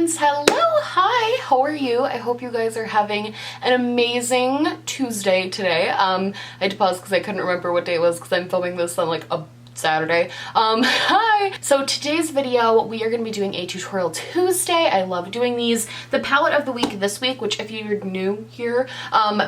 friends. Hello, hi, how are you? I hope you guys are having an amazing Tuesday today. I had to pause because I couldn't remember what day it was because I'm filming this on like a Saturday. Hi! So today's video, we are going to be doing a tutorial Tuesday. I love doing these. The palette of the week this week, which if you're new here,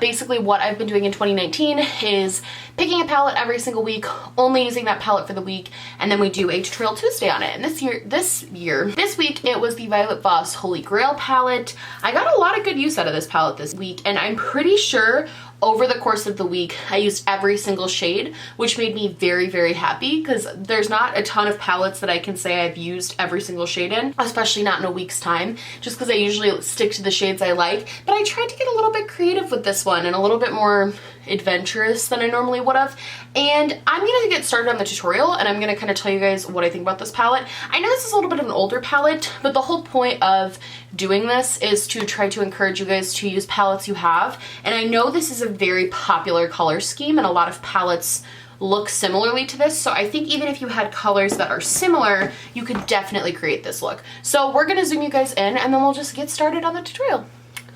basically what I've been doing in 2019 is picking a palette every single week, only using that palette for the week, and then we do a tutorial Tuesday on it. And this week, it was the Violet Voss Holy Grail palette. I got a lot of good use out of this palette this week, and I'm pretty sure over the course of the week, I used every single shade, which made me very, very happy because there's not a ton of palettes that I can say I've used every single shade in, especially not in a week's time, just because I usually stick to the shades I like. But I tried to get a little bit creative with this one and a little bit more adventurous than I normally would have. And I'm gonna get started on the tutorial and I'm gonna kind of tell you guys what I think about this palette. I know this is a little bit of an older palette, but the whole point of doing this is to try to encourage you guys to use palettes you have. And I know this is a very popular color scheme and a lot of palettes look similarly to this, so I think even if you had colors that are similar, you could definitely create this look. So we're gonna zoom you guys in and then we'll just get started on the tutorial.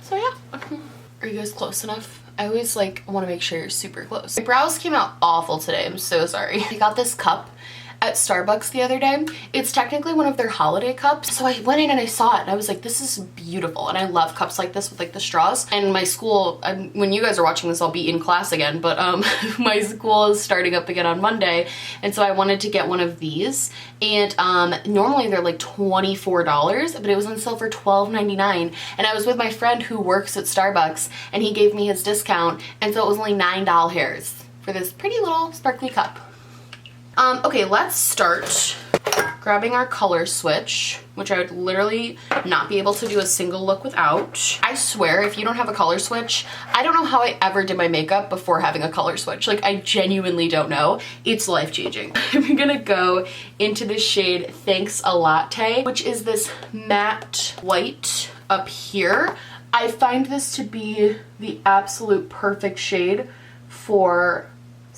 So yeah. Are you guys close enough? I always like want to make sure you're super close. My brows came out awful today. I'm so sorry. I got this cup at Starbucks the other day. It's technically one of their holiday cups. So I went in and I saw it and I was like, this is beautiful. And I love cups like this with like the straws. And my school, when you guys are watching this, I'll be in class again, but my school is starting up again on Monday. And so I wanted to get one of these. And normally they're like $24, but it was on sale for $12.99. And I was with my friend who works at Starbucks and he gave me his discount. And so it was only $9 for this pretty little sparkly cup. Okay, let's start grabbing our color switch, which I would literally not be able to do a single look without. I swear, if you don't have a color switch, I don't know how I ever did my makeup before having a color switch. Like, I genuinely don't know. It's life-changing. I'm gonna go into the shade Thanks a Latte, which is this matte white up here. I find this to be the absolute perfect shade for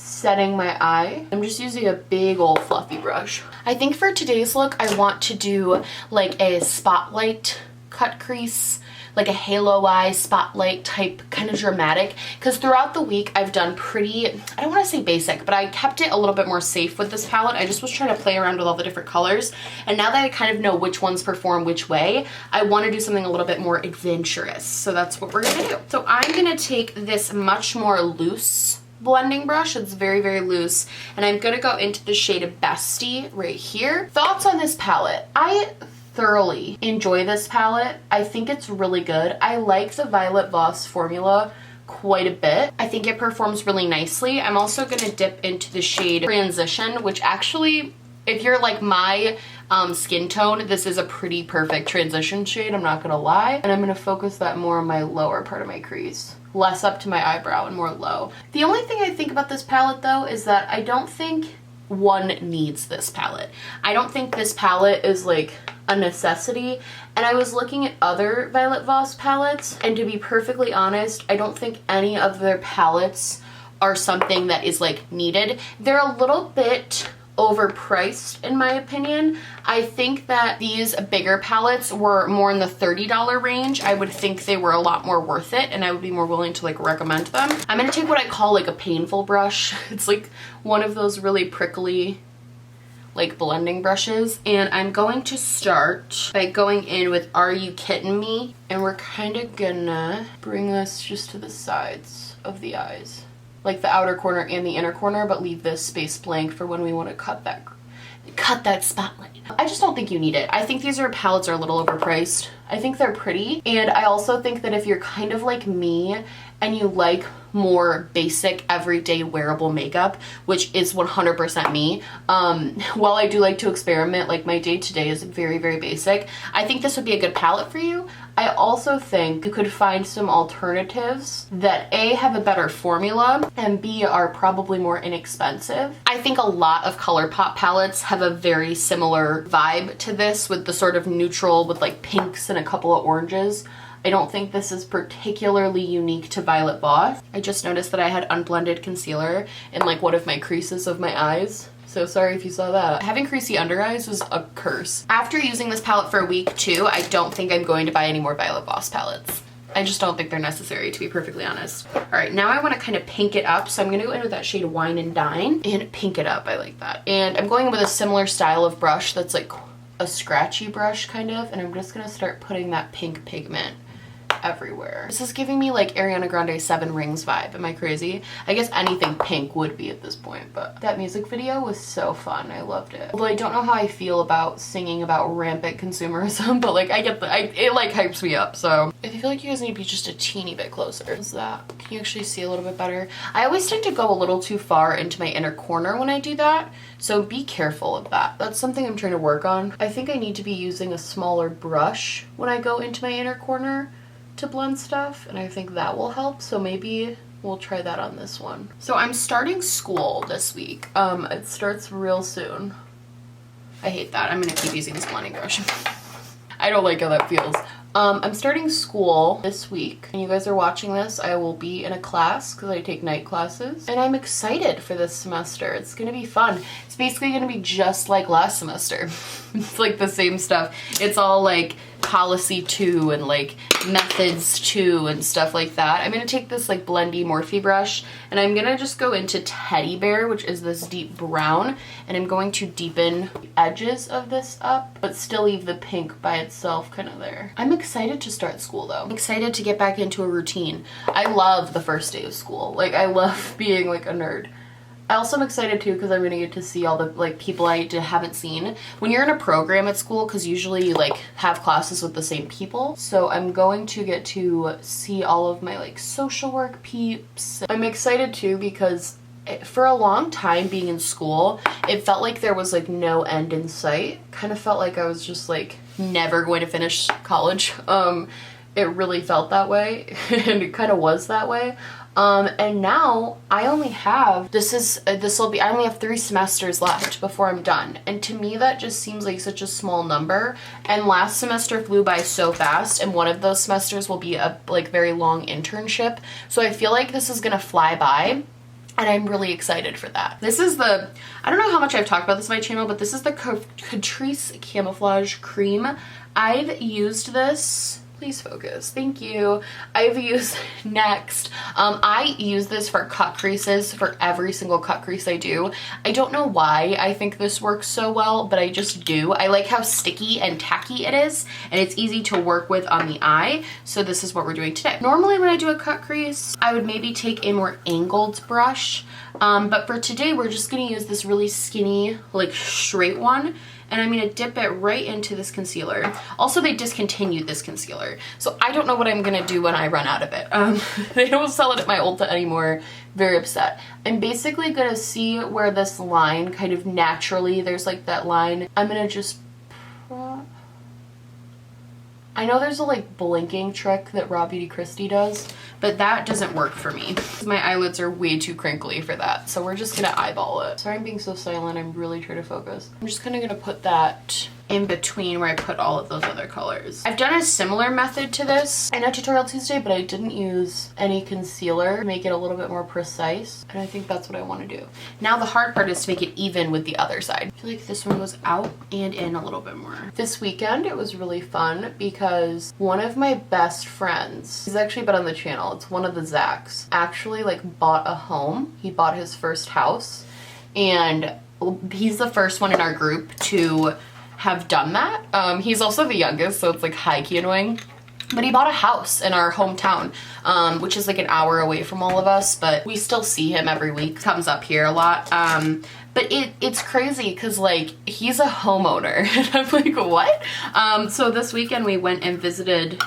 setting my eye. I'm just using a big old fluffy brush. I think for today's look, I want to do like a spotlight cut crease, like a halo eye spotlight type, kind of dramatic, because throughout the week I've done pretty, I don't want to say basic, but I kept it a little bit more safe with this palette. I just was trying to play around with all the different colors, and now that I kind of know which ones perform which way, I want to do something a little bit more adventurous. So that's what we're gonna do. So I'm gonna take this much more loose blending brush. It's very, very loose, and I'm gonna go into the shade of Bestie right here. Thoughts on this palette? I thoroughly enjoy this palette. I think it's really good. I like the Violet Voss formula quite a bit. I think it performs really nicely. I'm also gonna dip into the shade Transition, which actually, if you're like my skin tone, this is a pretty perfect transition shade, I'm not gonna lie. And I'm gonna focus that more on my lower part of my crease, less up to my eyebrow and more low. The only thing I think about this palette though is that I don't think one needs this palette. I don't think this palette is like a necessity. And I was looking at other Violet Voss palettes, and to be perfectly honest, I don't think any of their palettes are something that is like needed. They're a little bit overpriced in my opinion. I think that these bigger palettes were more in the $30 range. I would think they were a lot more worth it and I would be more willing to like recommend them. I'm gonna take what I call like a painful brush. It's like one of those really prickly like blending brushes, and I'm going to start by going in with Are You Kidding Me? And we're kind of gonna bring this just to the sides of the eyes, like the outer corner and the inner corner, but leave this space blank for when we want to cut that spotlight. I just don't think you need it. I think these palettes are a little overpriced. I think they're pretty, and I also think that if you're kind of like me and you like more basic everyday wearable makeup, which is 100% me, while I do like to experiment, like my day-to-day is very, very basic, I think this would be a good palette for you. I also think you could find some alternatives that A, have a better formula, and B, are probably more inexpensive. I think a lot of ColourPop palettes have a very similar vibe to this, with the sort of neutral with like pinks and a couple of oranges. I don't think this is particularly unique to Violet Voss. I just noticed that I had unblended concealer in like one of my creases of my eyes. So sorry if you saw that. Having creasy under eyes is a curse. After using this palette for a week too, I don't think I'm going to buy any more Violet Voss palettes. I just don't think they're necessary, to be perfectly honest. All right, now I want to kind of pink it up. So I'm going to go in with that shade Wine and Dine and pink it up. I like that. And I'm going in with a similar style of brush that's like a scratchy brush kind of. And I'm just going to start putting that pink pigment everywhere. This is giving me like Ariana Grande 7 Rings vibe. Am I crazy? I guess anything pink would be at this point, but that music video was so fun. I loved it. Although I don't know how I feel about singing about rampant consumerism, but like I get it like hypes me up. So I feel like you guys need to be just a teeny bit closer. Is that? Can you actually see a little bit better? I always tend to go a little too far into my inner corner when I do that. So be careful of that. That's something I'm trying to work on. I think I need to be using a smaller brush when I go into my inner corner to blend stuff, and I think that will help. So maybe we'll try that on this one. So I'm starting school this week. It starts real soon. I hate that. I'm gonna keep using this blending brush. I don't like how that feels. I'm starting school this week, and you guys are watching this. I will be in a class because I take night classes, and I'm excited for this semester. It's gonna be fun. It's basically gonna be just like last semester. It's like the same stuff. It's all like policy 2 and like methods 2 and stuff like that. I'm gonna take this like blendy Morphe brush, and I'm gonna just go into Teddy Bear, which is this deep brown, and I'm going to deepen the edges of this up, but still leave the pink by itself kind of there. I'm excited to start school though. I'm excited to get back into a routine. I love the first day of school. Like I love being like a nerd. I also am excited too because I'm gonna get to see all the like people I haven't seen. When you're in a program at school, because usually you like have classes with the same people, so I'm going to get to see all of my like social work peeps. I'm excited too because for a long time being in school, it felt like there was like no end in sight. Kind of felt like I was just like never going to finish college. It really felt that way and it kind of was that way. And now I only have, I only have 3 semesters left before I'm done. And to me, that just seems like such a small number. And last semester flew by so fast, and one of those semesters will be a like very long internship. So I feel like this is gonna fly by. And I'm really excited for that. This is the, I don't know how much I've talked about this on my channel, but this is the Catrice Camouflage Cream. I've used this, please focus, thank you. I've used next. I use this for cut creases, for every single cut crease I do. I don't know why I think this works so well, but I just do. I like how sticky and tacky it is, and it's easy to work with on the eye. So this is what we're doing today. Normally when I do a cut crease, I would maybe take a more angled brush, but for today we're just gonna use this really skinny, like straight one. And I'm gonna dip it right into this concealer. Also, they discontinued this concealer, so I don't know what I'm gonna do when I run out of it. They don't sell it at my Ulta anymore. Very upset. I'm basically gonna see where this line kind of naturally, there's like that line. I'm gonna just, I know there's a like blinking trick that Raw Beauty Kristi does, but that doesn't work for me. My eyelids are way too crinkly for that, so we're just gonna eyeball it. Sorry I'm being so silent, I'm really trying to focus. I'm just kind of gonna put that in between where I put all of those other colors. I've done a similar method to this in a Tutorial Tuesday, but I didn't use any concealer to make it a little bit more precise, and I think that's what I want to do. Now the hard part is to make it even with the other side. I feel like this one goes out and in a little bit more. This weekend it was really fun because one of my best friends, he's actually been on the channel, it's one of the Zacks, actually like bought a home. He bought his first house, and he's the first one in our group to have done that. He's also the youngest, so it's like high-key annoying. But he bought a house in our hometown, which is like an hour away from all of us, but we still see him every week. Comes up here a lot. But it's crazy because like he's a homeowner and I'm like, what? So this weekend we went and visited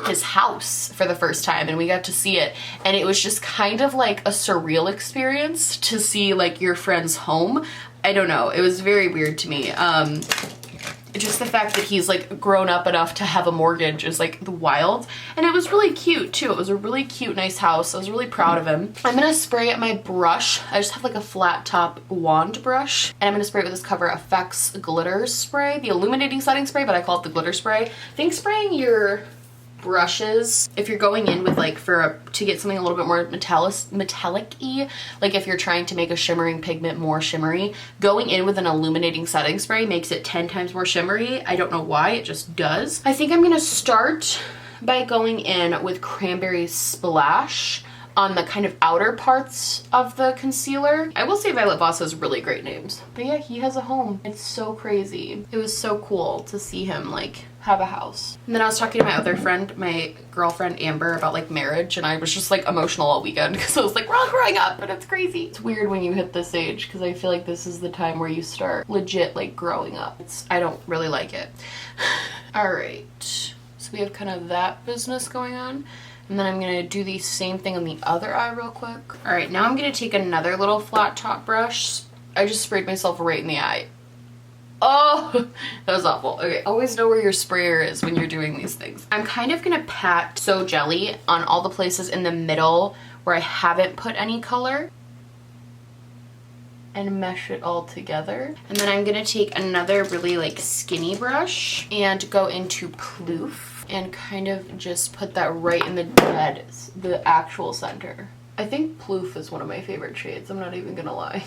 his house for the first time, and we got to see it, and it was just kind of like a surreal experience to see like your friend's home. I don't know, it was very weird to me. Just the fact that he's like grown up enough to have a mortgage is like wild, and it was really cute too. It was a really cute, nice house. I was really proud of him. I'm gonna spray at my brush. I just have like a flat top wand brush, and I'm gonna spray it with this Cover FX glitter spray, the illuminating setting spray, but I call it the glitter spray. I think spraying your brushes, if you're going in with like to get something a little bit more metallic-y, like if you're trying to make a shimmering pigment more shimmery, going in with an illuminating setting spray makes it 10 times more shimmery. I don't know why, it just does. I think I'm gonna start by going in with Cranberry Splash on the kind of outer parts of the concealer. I will say Violet Voss has really great names. But yeah, he has a home. It's so crazy. It was so cool to see him like have a house. And then I was talking to my other friend, my girlfriend Amber, about like marriage, and I was just like emotional all weekend because I was like, we're all growing up and it's crazy. It's weird when you hit this age because I feel like this is the time where you start legit like growing up. I don't really like it. All right, so we have kind of that business going on. And then I'm gonna do the same thing on the other eye real quick. All right, now I'm gonna take another little flat top brush. I just sprayed myself right in the eye. Oh, that was awful. Okay, always know where your sprayer is when you're doing these things. I'm kind of gonna pat So Jelly on all the places in the middle where I haven't put any color and mesh it all together. And then I'm gonna take another really like skinny brush and go into Ploof and kind of just put that right in the actual center. I think Ploof is one of my favorite shades, I'm not even gonna lie.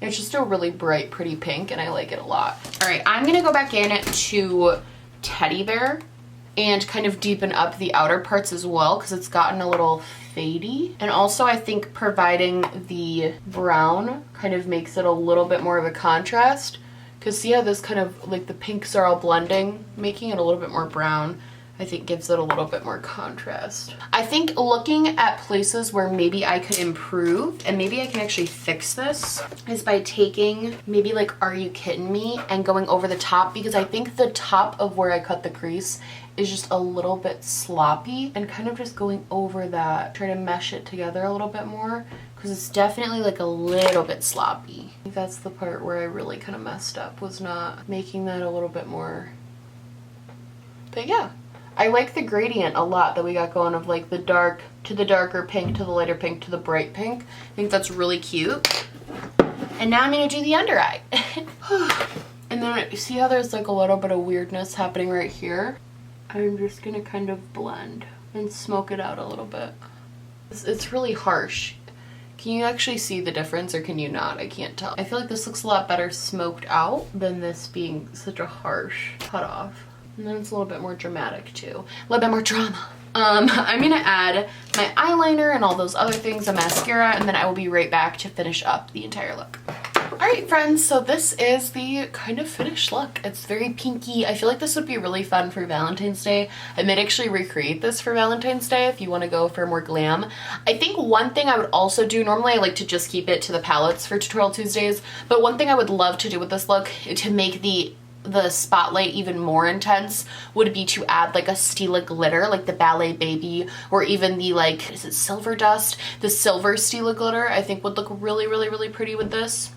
It's just a really bright, pretty pink, and I like it a lot. All right, I'm gonna go back in to Teddy Bear and kind of deepen up the outer parts as well because it's gotten a little fadey. And also I think providing the brown kind of makes it a little bit more of a contrast. Because see how this kind of, like the pinks are all blending, making it a little bit more brown, I think gives it a little bit more contrast. I think looking at places where maybe I could improve, and maybe I can actually fix this, is by taking maybe like Are You Kidding Me and going over the top, because I think the top of where I cut the crease is just a little bit sloppy, and kind of just going over that, try to mesh it together a little bit more. Because it's definitely like a little bit sloppy. I think that's the part where I really kind of messed up, was not making that a little bit more. But yeah, I like the gradient a lot that we got going of like the dark to the darker pink to the lighter pink to the bright pink. I think that's really cute. And now I'm gonna do the under eye. And then you see how there's like a little bit of weirdness happening right here? I'm just gonna kind of blend and smoke it out a little bit. It's really harsh. Can you actually see the difference, or can you not? I can't tell. I feel like this looks a lot better smoked out than this being such a harsh cut off. And then it's a little bit more dramatic too. A little bit more drama. I'm gonna add my eyeliner and all those other things, a mascara, and then I will be right back to finish up the entire look. Alright friends, so this is the kind of finished look. It's very pinky. I feel like this would be really fun for Valentine's Day. I might actually recreate this for Valentine's Day if you want to go for more glam. I think one thing I would also do, normally I like to just keep it to the palettes for Tutorial Tuesdays, but one thing I would love to do with this look to make the spotlight even more intense would be to add like a Stila glitter, like the Ballet Baby, or even the like, is it Silver Dust? The silver Stila glitter I think would look really, really, really pretty with this.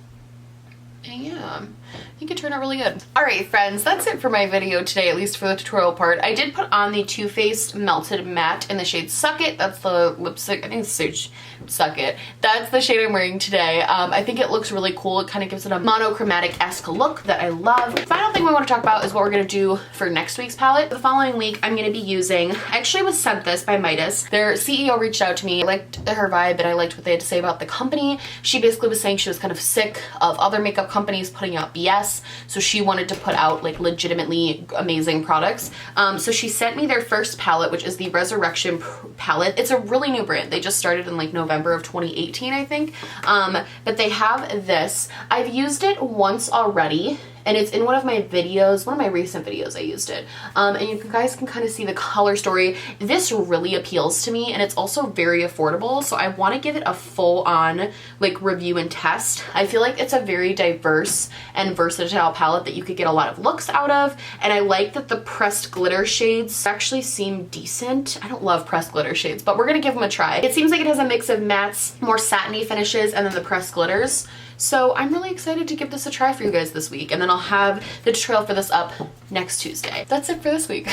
And yeah, I think it turned out really good. Alright friends, that's it for my video today, at least for the tutorial part. I did put on the Too Faced Melted Matte in the shade Suck It. That's the lipstick, I think it's the shade Suck It. That's the shade I'm wearing today. I think it looks really cool. It kind of gives it a monochromatic-esque look that I love. The final thing we want to talk about is what we're going to do for next week's palette. The following week, I'm going to be using, I actually was sent this by Midas. Their CEO reached out to me. I liked her vibe and I liked what they had to say about the company. She basically was saying she was kind of sick of other makeup companies putting out BS, so she wanted to put out like legitimately amazing products. So she sent me their first palette, which is the Resurrection palette. It's a really new brand. They just started in like November of 2018, I think. But they have this. I've used it once already, and it's in one of my videos, one of my recent videos I used it. And you guys can kind of see the color story. This really appeals to me, and it's also very affordable, so I want to give it a full-on like review and test. I feel like it's a very diverse and versatile palette that you could get a lot of looks out of, and I like that the pressed glitter shades actually seem decent. I don't love pressed glitter shades, but we're gonna give them a try. It seems like it has a mix of mattes, more satiny finishes, and then the pressed glitters. So I'm really excited to give this a try for you guys this week, and then I'll have the tutorial for this up next Tuesday. That's it for this week.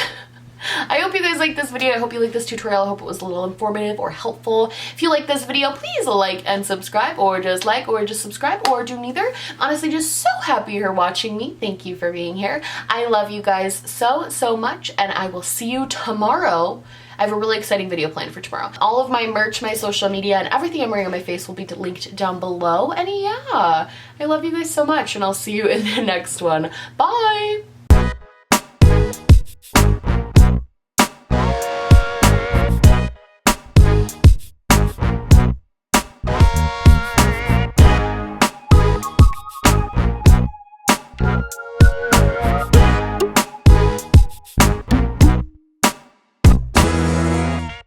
I hope you guys liked this video. I hope you liked this tutorial. I hope it was a little informative or helpful. If you like this video, please like and subscribe, or just like or just subscribe, or do neither. Honestly, just so happy you're watching me. Thank you for being here. I love you guys so much, and I will see you tomorrow. I have a really exciting video planned for tomorrow. All of my merch, my social media, and everything I'm wearing on my face will be linked down below. And yeah, I love you guys so much, and I'll see you in the next one. Bye!